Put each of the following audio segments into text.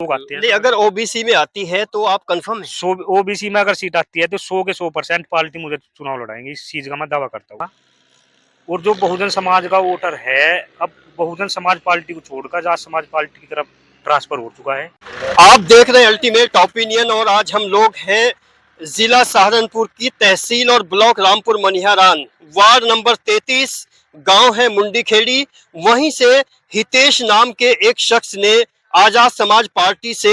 लोग आते हैं नहीं, अगर ओबीसी में आती है तो आप कंफर्म है? ओबीसी में अगर सीट आती है तो 100 के 100% पार्टी मुझे चुनाव लड़ाएंगे, इस चीज का मैं दावा करता हूँ। और जो बहुजन समाज का वोटर है, अब बहुजन समाज पार्टी को छोड़कर आजाद समाज पार्टी की तरफ ट्रांसफर हो चुका है। आप देख रहे हैं अल्टीमेट ओपिनियन और आज हम लोग हैं जिला सहारनपुर की तहसील और block Rampur Maniharan, ward number 33, गांव है मुंडीखेड़ी। वहीं से हितेश नाम के एक शख्स ने आजाद समाज पार्टी से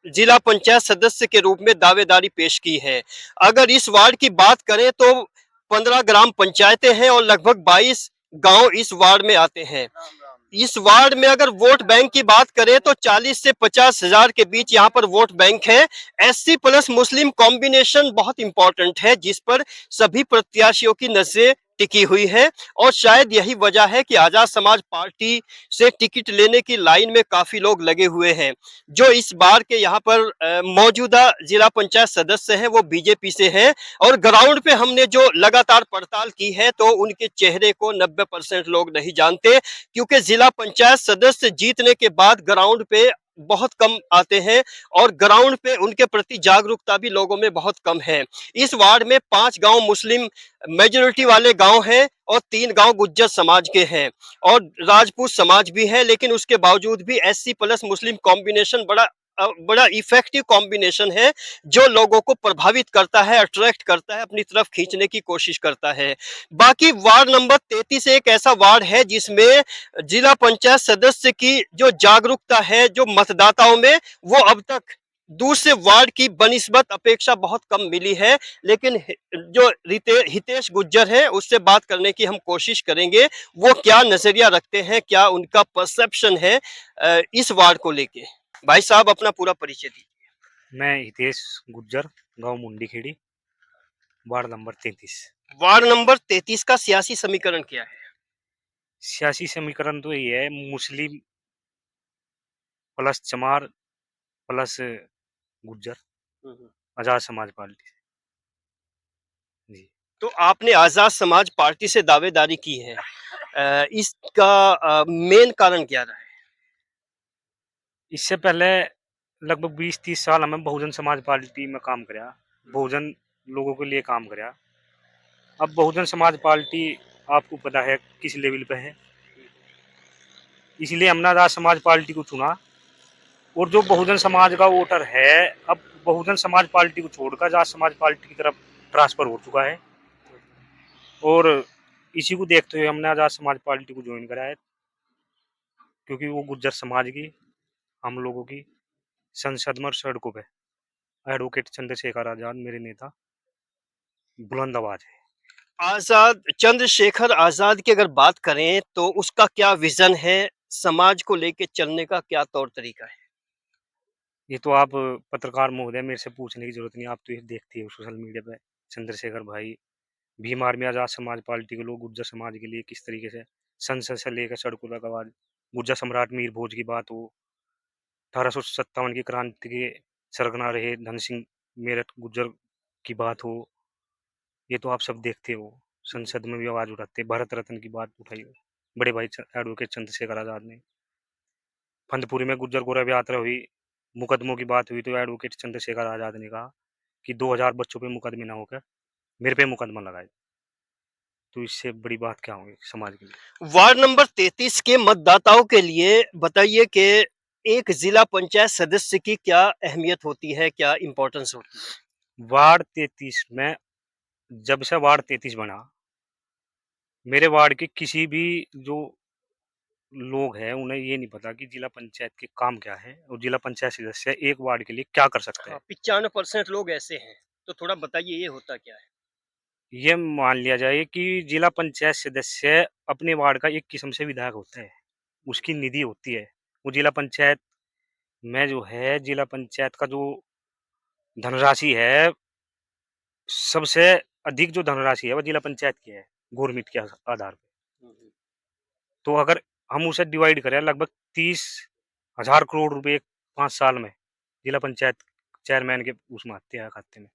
जिला पंचायत सदस्य के रूप में दावेदारी पेश की है। अगर इस वार्ड की बात करें तो 15 ग्राम पंचायतें हैं और लगभग 22 गांव इस वार्ड में आते हैं। इस वार्ड में अगर वोट बैंक की बात करें तो 40 से 50 हजार के बीच यहाँ पर वोट बैंक है। एससी प्लस मुस्लिम कॉम्बिनेशन बहुत इंपॉर्टेंट है, जिस पर सभी प्रत्याशियों की नजरें टिकी हुई है और शायद यही वजह है कि आजाद समाज पार्टी से टिकट लेने की लाइन में काफी लोग लगे हुए हैं। जो इस बार के यहाँ पर मौजूदा जिला पंचायत सदस्य हैं वो बीजेपी से हैं और ग्राउंड पे हमने जो लगातार पड़ताल की है तो उनके चेहरे को 90% लोग नहीं जानते, क्योंकि जिला पंचायत सदस्य जीतने के बाद ग्राउंड पे बहुत कम आते हैं और ग्राउंड पे उनके प्रति जागरूकता भी लोगों में बहुत कम है। इस वार्ड में 5 गांव मुस्लिम मेजोरिटी वाले गांव हैं और 3 गांव गुज्जर समाज के हैं और राजपूत समाज भी है, लेकिन उसके बावजूद भी एससी प्लस मुस्लिम कॉम्बिनेशन बड़ा इफेक्टिव कॉम्बिनेशन है जो लोगों को प्रभावित करता है, अट्रैक्ट करता है, अपनी तरफ खींचने की कोशिश करता है। बाकी वार्ड नंबर 33 एक ऐसा वार्ड है जिसमें जिला पंचायत सदस्य की जो जागरूकता है जो मतदाताओं में, वो अब तक दूसरे वार्ड की बनिस्बत अपेक्षा बहुत कम मिली है। लेकिन जो हितेश गुज्जर है उससे बात करने की हम कोशिश करेंगे, वो क्या नजरिया रखते हैं, क्या उनका परसेप्शन है इस वार्ड को लेके। भाई साहब अपना पूरा परिचय दीजिए। मैं हितेश गुज्जर, गांव मुंडीखेड़ी, वार्ड नंबर 33। वार्ड नंबर 33 का सियासी समीकरण क्या है? सियासी समीकरण तो ये है, मुस्लिम प्लस चमार प्लस गुज्जर, आजाद समाज पार्टी से। जी। तो आपने आजाद समाज पार्टी से दावेदारी की है, इसका मेन कारण क्या रहा है? इससे पहले लगभग 20-30 साल हमें बहुजन समाज पार्टी में काम कराया, बहुजन लोगों के लिए काम कराया। अब बहुजन समाज पार्टी आपको पता है किस लेवल पे है, इसलिए हमने आजाद समाज पार्टी को चुना। और जो बहुजन समाज का वोटर है, अब बहुजन समाज पार्टी को छोड़कर आजाद समाज पार्टी की तरफ ट्रांसफर हो चुका है और इसी को देखते हुए हमने आजाद समाज पार्टी को ज्वाइन करा है, क्योंकि वो गुज्जर समाज की, हम लोगों की संसद में और सड़कों पे एडवोकेट चंद्रशेखर आजाद मेरे नेता बुलंद आवाज है। आजाद चंद्रशेखर आजाद की अगर बात करें तो उसका क्या विजन है, समाज को लेके चलने का क्या तौर तरीका है? ये तो आप पत्रकार महोदय मेरे से पूछने की जरूरत नहीं, आप तो ये देखती है सोशल मीडिया पे। चंद्रशेखर भाई भीम आर्मी आजाद समाज पार्टी के लोग गुज्जर समाज के लिए किस तरीके से संसद से लेकर सड़कों तक आवाज, गुज्जर सम्राट मीर भोज की बात हो, 1857 की क्रांति के सरगना रहे धन सिंह मेरठ गुज्जर की बात हो, ये तो आप सब देखते हो। संसद में भी आवाज उठाते, भारत रत्न की बात उठाई हो बड़े भाई एडवोकेट चंद्रशेखर आजाद ने। फंदपुरी में गुज्जर गौरव यात्रा हुई, मुकदमों की बात हुई तो एडवोकेट चंद्रशेखर आजाद ने कहा कि 2000 बच्चों पे मुकदमे ना होकर मेरे पे मुकदमा लगाए। तो इससे बड़ी बात क्या होगी समाज के लिए। वार्ड नंबर 33 के मतदाताओं के लिए बताइए कि एक जिला पंचायत सदस्य की क्या अहमियत होती है, क्या इंपॉर्टेंस होती है? वार्ड 33 में, जब से वार्ड 33 बना, मेरे वार्ड के किसी भी जो लोग हैं उन्हें ये नहीं पता कि जिला पंचायत के काम क्या है और जिला पंचायत सदस्य एक वार्ड के लिए क्या कर सकते हाँ, हैं। 95% लोग ऐसे हैं, तो थोड़ा बताइए ये होता क्या है? ये मान लिया जाए कि जिला पंचायत सदस्य अपने वार्ड का एक किस्म से विधायक होता है, उसकी निधि होती है। वो जिला पंचायत में जो है, जिला पंचायत का जो धनराशि है, सबसे अधिक जो धनराशि है वो जिला पंचायत की है, गवर्नमेंट के आधार पे। तो अगर हम उसे डिवाइड करें, लगभग 30,000 करोड़ रुपए 5 साल में जिला पंचायत चेयरमैन के उसमें आते हैं खाते में।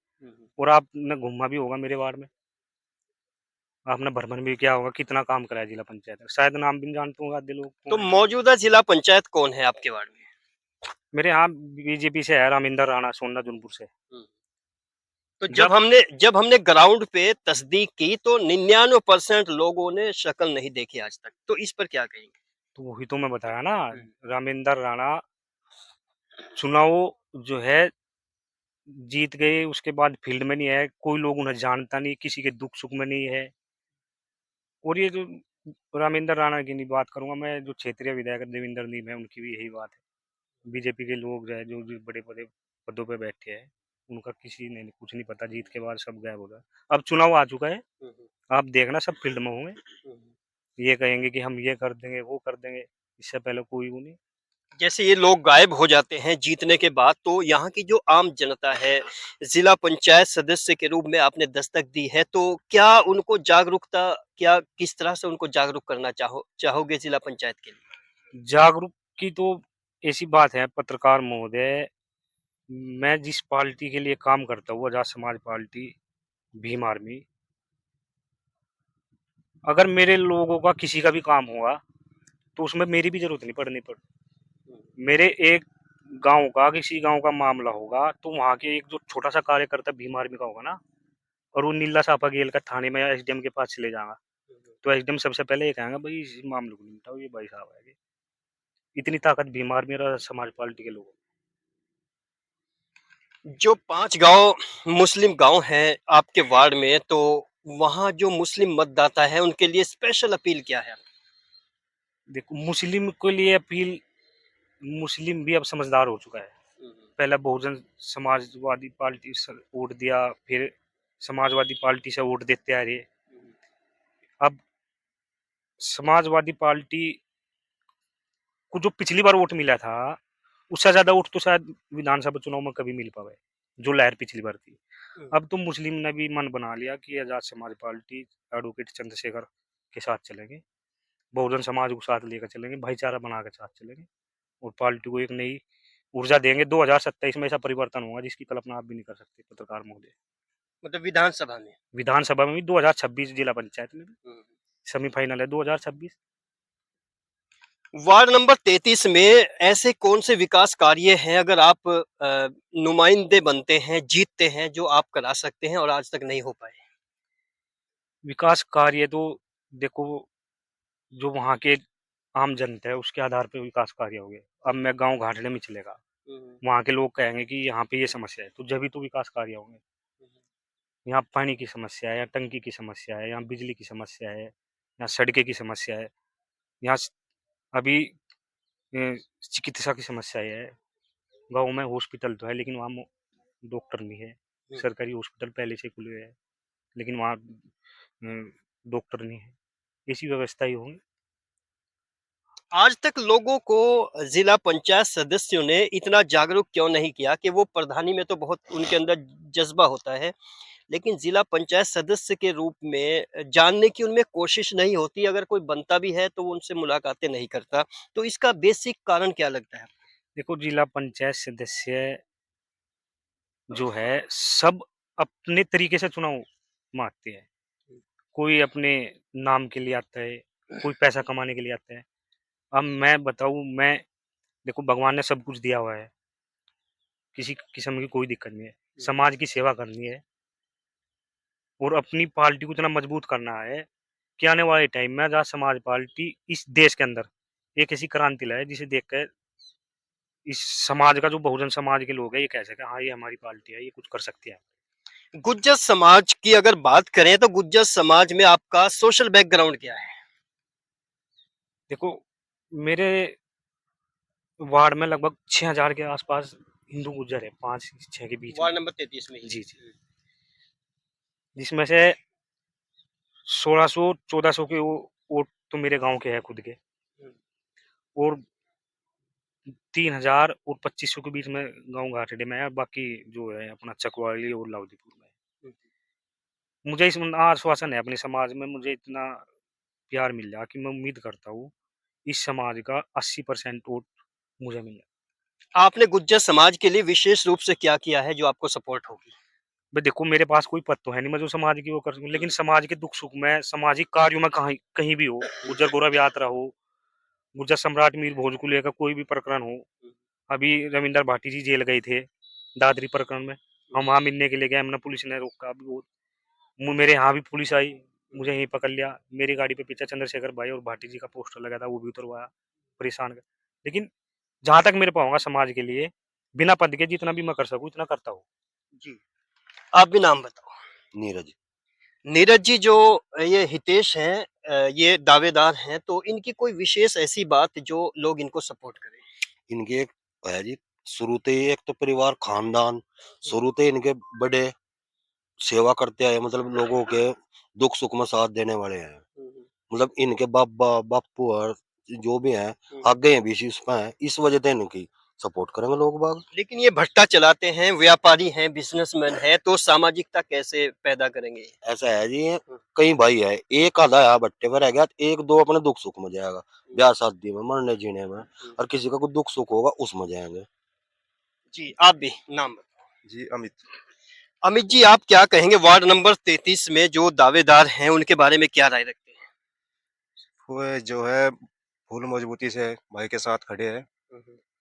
और आपने घूमा भी होगा मेरे वार्ड में, आपने भ्रमण भी किया होगा, कितना काम करा है जिला पंचायत, शायद नाम भी नहीं जानते होंगे आधे लोग तो कौन है। मौजूदा जिला पंचायत कौन है आपके वार्ड में? मेरे यहाँ बीजेपी से है रामिंदर राणा सोना जौनपुर से। तो जब जब हमने ग्राउंड पे तस्दीक की तो 99% लोगों ने शक्ल नहीं देखी आज तक, तो इस पर क्या कहेंगे? तो वही तो मैं बताया ना, हम्म, रामिंदर राणा चुनाव जो है जीत गए, उसके बाद फील्ड में नहीं है, कोई लोग उन्हें जानता नहीं, किसी के दुख सुख में नहीं है। और ये जो रामिंदर राणा की नहीं बात करूंगा मैं, जो क्षेत्रीय विधायक देवेंद्र नीम है उनकी भी यही बात है। बीजेपी के लोग जो है जो जो बड़े बड़े पदों पे बैठे हैं, उनका किसी ने कुछ नहीं पता, जीत के बाद सब गायब हो गया। अब चुनाव आ चुका है, आप देखना सब फील्ड में होंगे, ये कहेंगे कि हम ये कर देंगे वो कर देंगे, इससे पहले कोई वो नहीं। जैसे ये लोग गायब हो जाते हैं जीतने के बाद, तो यहाँ की जो आम जनता है, जिला पंचायत सदस्य के रूप में आपने दस्तक दी है, तो क्या उनको जागरूकता, क्या किस तरह से उनको जागरूक करना चाहोगे जिला पंचायत के लिए? जागरूक की तो ऐसी बात है पत्रकार महोदय, मैं जिस पार्टी के लिए काम करता हूँ आजाद समाज पार्टी, भीम आर्मी, अगर मेरे लोगों का किसी का भी काम हुआ तो उसमें मेरी भी जरूरत नहीं पड़नी पड़। मेरे एक गांव का किसी गांव का मामला होगा तो वहां के एक जो छोटा सा कार्यकर्ता भीम आर्मी का होगा ना, और वो नीला सापा गेल का थाने में या एसडीएम के पास चले जाएगा, तो एसडीएम सबसे पहले ये कहेंगे भाई इस मामले को निपटाओ, ये भाई साहब है। इतनी ताकत भीम आर्मी और समाज पार्टी के लोगों। जो 5 गाँव मुस्लिम गाँव हैं आपके वार्ड में, तो वहाँ जो मुस्लिम मतदाता है उनके लिए स्पेशल अपील क्या है? देखो मुस्लिम के लिए अपील, मुस्लिम भी अब समझदार हो चुका है। पहले बहुजन समाजवादी पार्टी से वोट दिया, फिर समाजवादी पार्टी से वोट देते आ रहे। अब समाजवादी पार्टी को जो पिछली बार वोट मिला था, उससे ज्यादा वोट तो शायद विधानसभा चुनाव में कभी मिल पावे, जो लहर पिछली बार थी। अब तो मुस्लिम ने भी मन बना लिया कि आजाद समाज पार्टी एडवोकेट चंद्रशेखर के साथ चलेंगे, बहुजन समाज को साथ लेकर चलेंगे, भाईचारा बना के साथ चलेंगे, और पार्टी को एक नई ऊर्जा देंगे। 2027 में ऐसा परिवर्तन होगा जिसकी कल्पना आप भी नहीं कर सकते पत्रकार महोदय। मतलब विधानसभा में? विधानसभा में भी 2026, जिला पंचायत में भी सेमीफाइनल है 2026। वार्ड नंबर 33 में ऐसे कौन से विकास कार्य हैं, अगर आप नुमाइंदे बनते हैं, जीतते हैं, जो आप करा सकते हैं और आज तक नहीं हो पाए? विकास कार्य तो देखो, जो वहाँ के आम जनता है उसके आधार पे विकास कार्य हो गए। अब मैं गांव घाटले में चलेगा, वहाँ के लोग कहेंगे कि यहाँ पे ये समस्या है, तो जब भी तो विकास कार्य होंगे। यहाँ पानी की समस्या है, यहाँ टंकी की समस्या है, यहाँ बिजली की समस्या है, यहाँ सड़कें की समस्या है, यहाँ अभी चिकित्सा की समस्या है। गाँव में हॉस्पिटल तो है लेकिन वहाँ डॉक्टर नहीं है। सरकारी हॉस्पिटल पहले से खुले हुए हैं लेकिन वहाँ डॉक्टर नहीं है। ऐसी व्यवस्था ही होगी। आज तक लोगों को जिला पंचायत सदस्यों ने इतना जागरूक क्यों नहीं किया? कि वो प्रधानी में तो बहुत उनके अंदर जज्बा होता है, लेकिन जिला पंचायत सदस्य के रूप में जानने की उनमें कोशिश नहीं होती। अगर कोई बनता भी है तो वो उनसे मुलाकातें नहीं करता। तो इसका बेसिक कारण क्या लगता है? देखो जिला पंचायत सदस्य जो है सब अपने तरीके से चुनाव में आते हैं। कोई अपने नाम के लिए आता है, कोई पैसा कमाने के लिए आता है। अब मैं बताऊं, मैं देखो भगवान ने सब कुछ दिया हुआ है, किसी किस्म की कोई दिक्कत नहीं है। समाज की सेवा करनी है और अपनी पार्टी को इतना मजबूत करना है कि आने वाले टाइम में आजाद समाज पार्टी इस देश के अंदर एक ऐसी क्रांति लाए जिसे देखकर इस समाज का जो बहुजन समाज के लोग हैं ये कह सके हाँ ये हमारी पार्टी है, ये कुछ कर सकती है। गुज्जर समाज की अगर बात करें तो गुज्जर समाज में आपका सोशल बैकग्राउंड क्या है? देखो मेरे वार्ड में लगभग 6,000 के आसपास हिंदू गुज्जर है, 5-6 के बीच में। वार्ड नंबर 33 में ही? जी जी, जिसमें से 1600-1400 के वोट तो मेरे गांव के हैं खुद के, और 3,000 और 2,500 के बीच में गांव घाटड़े में है, और बाकी जो है अपना चकवाली और लाउदीपुर में है। मुझे इस आश्वासन है अपने समाज में, मुझे इतना प्यार मिल रहा कि मैं उम्मीद करता हूँ इस समाज का 80% वोट मुझे मिल जाए। आपने गुज्जर समाज के लिए विशेष रूप से क्या किया है जो आपको सपोर्ट होगी? भाई देखो मेरे पास कोई पद तो है नहीं मैं जो समाज की वो कर सकूं, लेकिन समाज के दुख सुख में सामाजिक कार्यों में कहीं कहीं भी हो, गुर्जर गौरव यात्रा हो, गुर्जर सम्राट मीर भोज को लेकर कोई भी प्रकरण हो, अभी रविंदर भाटी जी जेल गए थे दादरी प्रकरण में, हम वहाँ मिलने के लिए गए, हमने पुलिस ने रोका। अभी वो मेरे यहाँ भी पुलिस आई, मुझे यहीं पकड़ लिया। मेरी गाड़ी पे पीछे चंद्रशेखर भाई और भाटी जी का पोस्टर लगा था, वो भी उतरवाया, परेशान कर। लेकिन जहां तक मेरे पाऊंगा समाज के लिए बिना पद के जितना भी मैं कर सकूं इतना करता हूँ। जी, आप भी नाम बताओ। नीरज। नीरज जी, जो ये हितेश हैं, ये दावेदार हैं, तो इनकी कोई विशेष ऐसी बात जो लोग इनको सपोर्ट करें? इनके एक है जी, शुरू से ही एक तो परिवार खानदान, शुरू से इनके बड़े सेवा करते आए, मतलब लोगों के दुख सुख में साथ देने वाले हैं। मतलब इनके बाबा बापू और जो भी हैं आगे हैं भी इस पे हैं, इस वजह से इनकी सपोर्ट करेंगे लोग बाग। लेकिन ये भट्टा चलाते हैं, व्यापारी हैं, बिजनेसमैन हैं, तो सामाजिकता कैसे पैदा करेंगे? ऐसा है जी, कई भाई है, एक आधा है बट्टे पर रह गया, एक दो अपने दुख सुख में जाएगा, ब्याह शादी में, मरने जीने में, और किसी का कोई दुख सुख होगा उसमें जाएंगे। जी, आप भी नाम बताओ। जी अमित। अमित जी, आप क्या कहेंगे वार्ड नंबर 33 में जो दावेदार हैं उनके बारे में क्या राय रखते हैं? वो जो है फुल मजबूती से भाई के साथ खड़े हैं,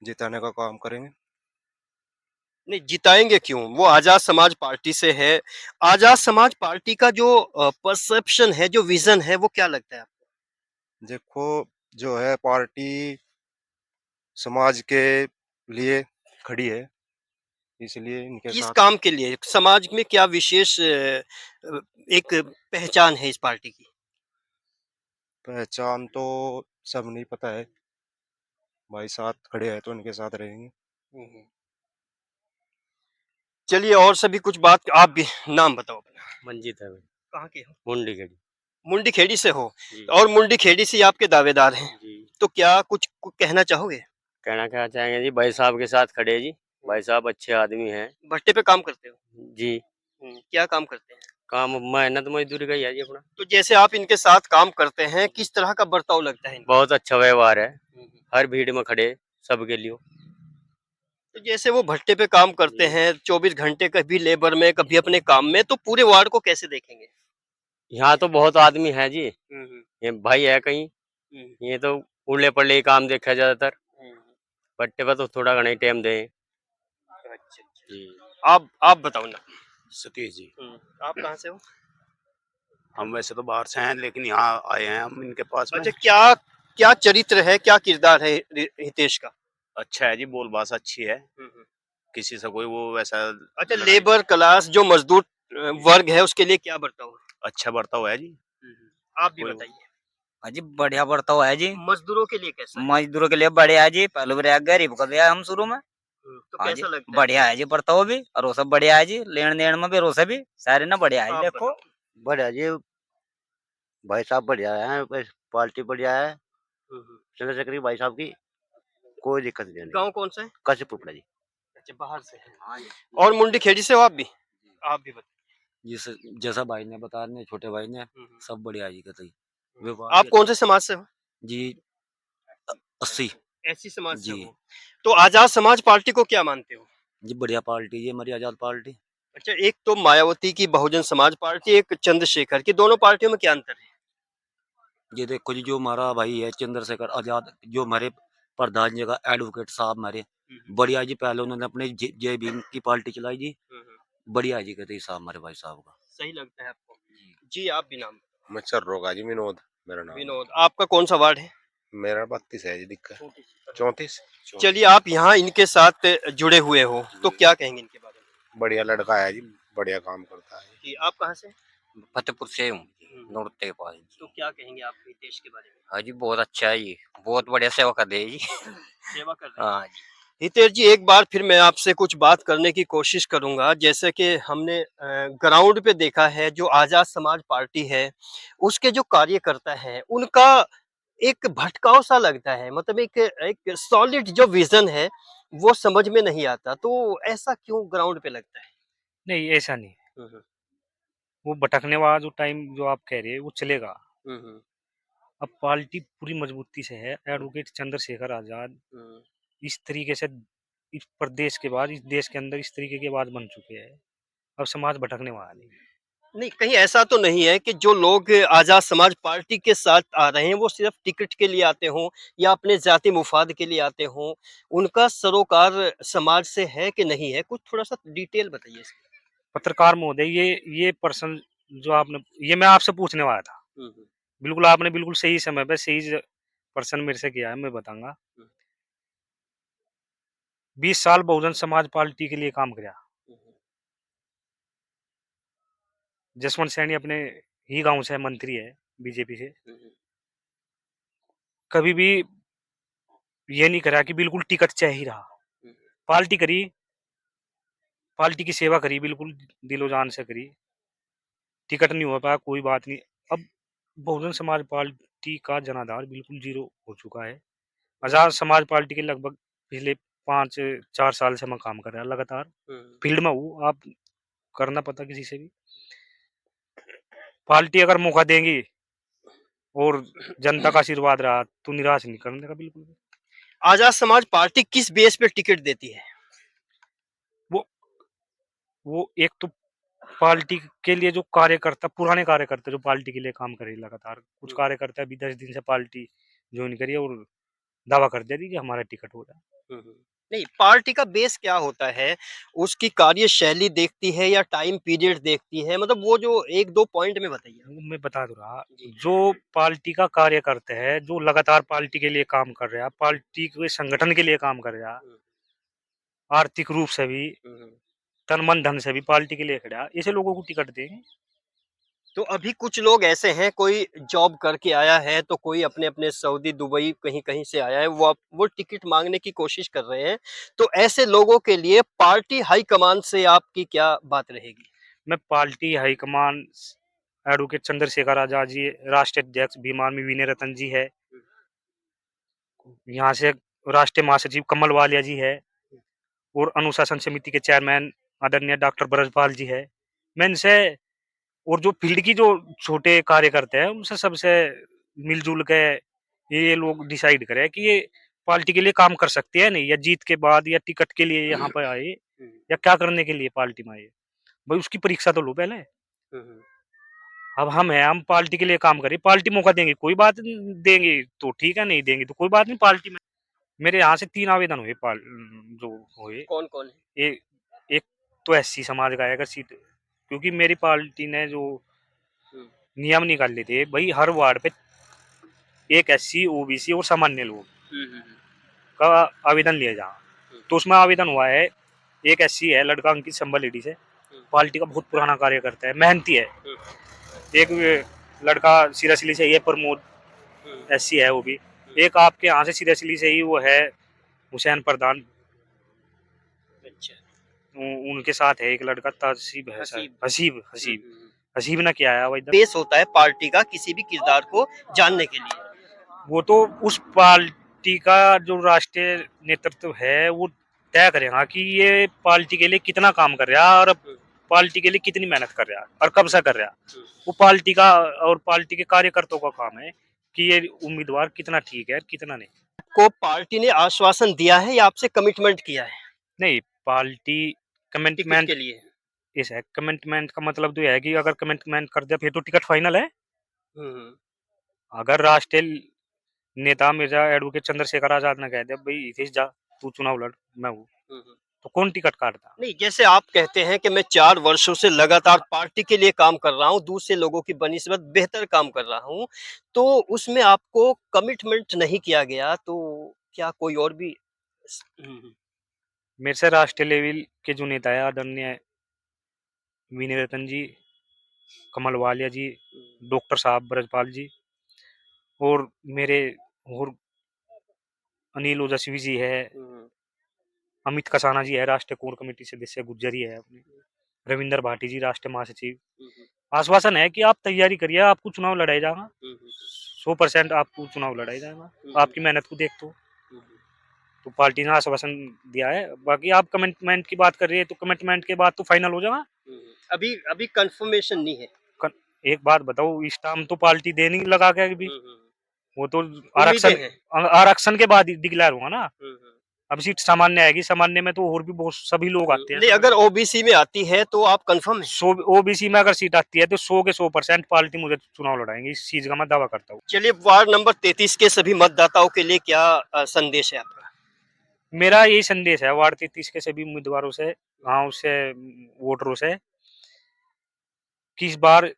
जिताने का काम करेंगे। नहीं, जिताएंगे क्यों? वो आजाद समाज पार्टी से है। आजाद समाज पार्टी का जो परसेप्शन है, जो विजन है, वो क्या लगता है आपको? देखो, जो है पार्टी समाज के लिए खड़ी है, इसलिए इनके किस साथ। काम के लिए? समाज में क्या विशेष एक पहचान है इस पार्टी की? पहचान तो सब नहीं पता है, भाई साथ खड़े हैं तो इनके साथ रहेंगे। चलिए, और सभी कुछ बात, आप भी नाम बताओ अपना। मंजीत है भाई। कहाँ के हो? मुंडी खेड़ी। मुंडी खेड़ी से हो? जी। और मुंडी खेड़ी से आपके दावेदार हैं, जी। तो क्या कुछ कहना चाहोगे? कहना क्या चाहेंगे जी, भाई साहब के साथ खड़े हैं जी, भाई साहब अच्छे आदमी हैं। भट्टे पे काम करते हो? जी। क्या काम करते हैं? काम मेहनत मजदूरी का ही है जी अपना। तो जैसे आप इनके साथ काम करते हैं, किस तरह का बर्ताव लगता है इनको? बहुत अच्छा व्यवहार है, हर भीड़ में खड़े सबके लिए। तो जैसे वो भट्टे पे काम करते हैं 24 घंटे, कभी लेबर में, कभी अपने काम में, तो पूरे वार्ड को कैसे देखेंगे? यहाँ तो बहुत आदमी है जी, ये भाई है कहीं, ये तो उड़ले पड़ले ही काम देखा ज्यादातर, भट्टे पर तो थोड़ा घना ही टाइम दे। अच्छा। जी। आप बताओ ना। सतीश जी। आप कहाँ से हो? हम वैसे तो बाहर से हैं, लेकिन यहाँ आए हैं हम इनके पास में। अच्छा, क्या क्या चरित्र है, क्या किरदार है हितेश का? अच्छा है जी, बोल भाषा अच्छी है, किसी से कोई वो वैसा। अच्छा, लेबर क्लास जो मजदूर वर्ग है उसके लिए क्या बर्ताव है? अच्छा बर्ताव है जी। आप भी कोई- बताइए। अजी बढ़िया बर्ताव है जी, मजदूरों के लिए कैसा है? मजदूरों के लिए बढ़िया है जी। पहले भी रहा गरीब का दिया हम शुरू में। तो हाँ जी, कैसा लगता है? बढ़िया है जी बर्ताव भी, और वो सब बढ़िया है जी, लेन देन में भी रोसे भी सारे ना बढ़िया है जी। आप देखो बताओ। बढ़िया जी, भाई साहब बढ़िया है, बस पार्टी बढ़िया है, चंद्रशेखर भाई साहब की कोई दिक्कत नहीं। गांव कौन सा है? कैसे पुपड़ा जी। अच्छा, बाहर से है। और मुंडी खेड़ी से हो आप भी? आप भी बताइए। जिस जैसा भाई ने बताया ने छोटे भाई ने, सब बढ़िया जी कतई व्यापार आप भी कौन से समाज से हो? जी 80 ऐसी समाज से जी। हो? तो आजाद समाज पार्टी को क्या मानते हो? जी बढ़िया पार्टी ये हमारी आजाद पार्टी। अच्छा, एक तो मायावती की बहुजन समाज पार्टी, एक चंद्रशेखर की, दोनों पार्टियों में क्या अंतर है? ये देखो जी, जो हमारा भाई है चंद्रशेखर आजाद, जो हमारे प्रधान जी का एडवोकेट साहब हमारे बढ़िया जी, पहले उन्होंने अपने जय भीम की पार्टी चलाई जी, बढ़िया जी कहते साहब हमारे भाई साहब का। सही लगता है आपको? जी, आप भी नाम। मच्छर रोगा जी, विनोद मेरा नाम। विनोद, आपका कौन सा वार्ड है? मेरा 32 है जी, दिक्कत 34। चलिए, आप यहाँ इनके साथ जुड़े हुए हो, तो क्या कहेंगे इनके बारे में? बढ़िया लड़का है जी, बढ़िया काम करता है। जी, आप कहाँ से? फतेहपुर से हूँ, नॉर्थ के पास। तो क्या कहेंगे आप हितेश के बारे में? हाँ जी, बहुत अच्छा है जी, बहुत बढ़िया सेवा कर दे जी। सेवा कर रहे हैं। हाँ जी। हितेश जी, एक बार फिर मैं आपसे कुछ बात करने की कोशिश करूंगा। जैसे कि हमने ग्राउंड पे देखा है, जो आजाद समाज पार्टी है, उसके जो कार्यकर्ता हैं, उनका एक भटकाव सा लगता है। मतलब एक एक सॉलिड जो विजन है, वो समझ में नहीं आता। तो ऐसा क्यों ग्राउंड पे लगता है? नहीं, ऐसा नहीं है। वो भटकने वाला जो टाइम जो आप कह रहे हैं वो चलेगा। अब पार्टी पूरी मजबूती से है, एडवोकेट चंद्रशेखर आजाद इस तरीके से इस प्रदेश के बाद इस देश के अंदर इस तरीके के बाद बन चुके हैं, अब समाज भटकने वाला नहीं है। नहीं, कहीं ऐसा तो नहीं है कि जो लोग आजाद समाज पार्टी के साथ आ रहे हैं वो सिर्फ टिकट के लिए आते हों या अपने जाति मुफाद के लिए आते हों, उनका सरोकार समाज से है कि नहीं है? कुछ थोड़ा सा डिटेल बताइए इसकी। पत्रकार महोदय, ये पर्सन जो आपने, ये मैं आपसे पूछने वाला था। बिल्कुल आपने बिल्कुल सही समय पे सही पर्सन मेरे से किया है, मैं बताऊंगा। 20 साल बहुजन समाज पार्टी के लिए काम किया। जसवंत सैनी अपने ही गांव से मंत्री है बीजेपी से। कभी भी ये नहीं करा कि बिल्कुल टिकट चाहिए रहा। पार्टी करी, पार्टी की सेवा करी, बिल्कुल दिलो जान से करी। टिकट नहीं हो पाया, कोई बात नहीं। अब बहुजन समाज पार्टी का जनाधार बिल्कुल जीरो हो चुका है। आजाद समाज पार्टी के लगभग पिछले 5-4 साल से मैं काम कर रहा है लगातार। फील्ड में हूँ, आप करना पता किसी से भी। पार्टी अगर मौका देंगी और जनता का आशीर्वाद रहा तो निराश नहीं करने का बिल्कुल भी। आजाद समाज पार्टी किस बेस पे टिकट देती है? वो वो एक तो पार्टी के लिए जो कार्यकर्ता, पुराने कार्यकर्ता जो पार्टी के लिए काम करे लगातार, कुछ कार्यकर्ता अभी 10 दिन से पार्टी ज्वाइन करी है और दावा कर दे रही कि हमारा टिकट हो रहा है। नहीं, पार्टी का बेस क्या होता है? उसकी कार्यशैली देखती है या टाइम पीरियड देखती है? मतलब वो जो 1-2 पॉइंट में बताइए। वो मैं बता दूं रहा, जी। जो पार्टी का कार्यकर्ता है, जो लगातार पार्टी के लिए काम कर रहा है, पार्टी के संगठन के लिए काम कर रहा है, आर्थिक रूप से भी, तन मन धन से भी पार्टी के लिए खड़ा है, ऐसे लोगों को टिकट देंगे। तो अभी कुछ लोग ऐसे हैं, कोई जॉब करके आया है तो कोई अपने-अपने सऊदी, दुबई कहीं-कहीं से आया है, वो टिकट माँगने की कोशिश कर रहे हैं। तो ऐसे लोगों के लिए पार्टी हाई कमान से आपकी क्या बात रहेगी? मैं party high command advocate Chandrashekhar Azad ji, राष्ट्रीय अध्यक्ष भीमार्मी विनय रतन जी है, यहाँ से राष्ट्रीय महासचिव कमल वालिया जी है, और अनुशासन समिति के चेयरमैन आदरणीय डॉक्टर ब्रजपाल जी है। मैं इनसे और जो फील्ड की जो छोटे कार्यकर्ता हैं उनसे सबसे मिलजुल के ये लोग डिसाइड करें कि ये पार्टी के लिए काम कर सकते हैं नहीं, या जीत के बाद या टिकट के लिए यहाँ पर आए, या क्या करने के लिए पार्टी में आए। भाई उसकी परीक्षा तो लो पहले। अब हम पार्टी के लिए काम करें, पार्टी मौका देंगे कोई बात नहीं, देंगे तो ठीक है, नहीं देंगे तो कोई बात नहीं। पार्टी में मेरे यहाँ से 3 आवेदन हुए जो हुए। कौन-कौन है? एक एक तो एससी समाज का है अगर सीट, क्योंकि मेरी पार्टी ने जो नियम निकाले थे भाई, हर वार्ड पे एक एससी, ओबीसी और सामान्य लोग का आवेदन लिया जा। तो उसमें आवेदन हुआ है, एक एससी है लड़का अंकित संबल लेडी से, पार्टी का बहुत पुराना कार्यकर्ता है, मेहनती है। एक लड़का सिरासिली से ये प्रमोद एससी है वो भी। एक आपके यहाँ से सिरासिली से ही वो है हुसैन प्रधान, अच्छा। उनके साथ है एक लड़का तासीब है, हसीब। हसीब हसीब हसीब ने किया है भाई। बेस होता है पार्टी का किसी भी किरदार को जानने के लिए। वो तो उस पार्टी का जो राष्ट्रीय नेतृत्व है वो तय करेगा कि ये पार्टी के लिए कितना काम कर रहा है और पार्टी के लिए कितनी मेहनत कर रहा है और कब से कर रहा है। वो पार्टी का और पार्टी के कार्यकर्ताओं का काम है कि ये उम्मीदवार कितना ठीक है कितना नहीं। को पार्टी ने आश्वासन दिया है या आपसे कमिटमेंट किया है नहीं, पार्टी टिकट कमिटमेंट के लिए? इस है, कमिटमेंट का मतलब तो यह है कि अगर कमिटमेंट कर दिया फिर तो टिकट फाइनल है। हम्म। अगर राष्ट्रीय नेता मिर्जा एडवोकेट चंद्रशेखर आजाद ने कह दिया भाई हितेश जा तू चुनाव लड़, मैं हूँ, तो कौन टिकट काटता। नहीं, जैसे आप कहते हैं कि मैं 4 वर्षों से लगातार पार्टी के लिए काम कर रहा हूँ, दूसरे लोगों की बनिस्बत बेहतर काम कर रहा हूँ, तो उसमें आपको कमिटमेंट नहीं किया गया, तो क्या कोई और भी मेरे से राष्ट्रीय लेवल के जो नेता है आदरणीय विनय रतन जी, कमल वालिया जी, डॉक्टर साहब ब्रजपाल जी, और मेरे और अनिल ओजस्वी जी है, अमित कसाना जी है राष्ट्रीय कोर कमेटी सदस्य गुज्जरी है अपने, रविंदर भाटी जी राष्ट्रीय महासचिव। आश्वासन है कि आप तैयारी करिए, आपको चुनाव लड़ाया जाएगा, 100% आपको चुनाव लड़ाया जाएगा, आपकी मेहनत को देख तो पार्टी ने आश्वासन दिया है। बाकी आप कमिटमेंट की बात कर रही है तो कमिटमेंट के बाद तो फाइनल हो जाएगा। अभी अभी कंफर्मेशन नहीं है। एक बात बताओ, इस टाइम तो पार्टी दे नहीं लगा के अभी, वो तो उम्मीदें हैं। आरक्षण के बाद डिक्लेयर हुआ ना। अब सीट सामान्य आएगी, सामान्य में तो और भी बहुत सभी लोग आते हैं। नहीं, अगर ओबीसी में आती है तो आप कंफर्म है? ओबीसी में अगर सीट आती है तो 100 के 100% पार्टी मुझे चुनाव लड़ाएंगे, इस चीज का मैं दावा करता हूँ। चलिए, वार्ड नंबर 33 के सभी मतदाताओं के लिए क्या संदेश है आपका? मेरा यही संदेश है वार्ड 33 के सभी उम्मीदवारों से, गाँव से, वोटरों से, कि इस बार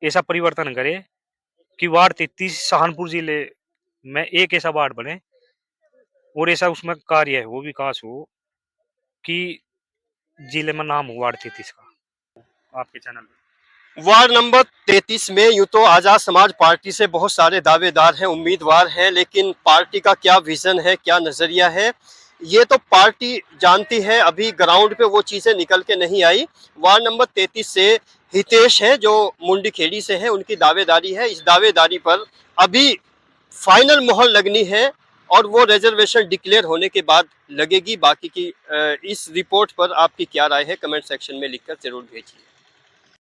ऐसा परिवर्तन करे कि वार्ड 33 सहारनपुर जिले में एक ऐसा वार्ड बने और ऐसा उसमें कार्य है वो विकास हो कि जिले में नाम हो वार्ड 33 का आपके चैनल में। वार्ड नंबर 33 में यूं तो आजाद समाज पार्टी से बहुत सारे दावेदार हैं, उम्मीदवार हैं, लेकिन पार्टी का क्या विजन है, क्या नजरिया है, ये तो पार्टी जानती है। अभी ग्राउंड पे वो चीजें निकल के नहीं आई। वार्ड नंबर 33 से हितेश है जो मुंडी खेड़ी से है, उनकी दावेदारी है। इस दावेदारी पर अभी फाइनल मोहर लगनी है और वो रिजर्वेशन डिक्लेयर होने के बाद लगेगी। बाकी की इस रिपोर्ट पर आपकी क्या राय है, कमेंट सेक्शन में लिखकर जरूर भेजिए।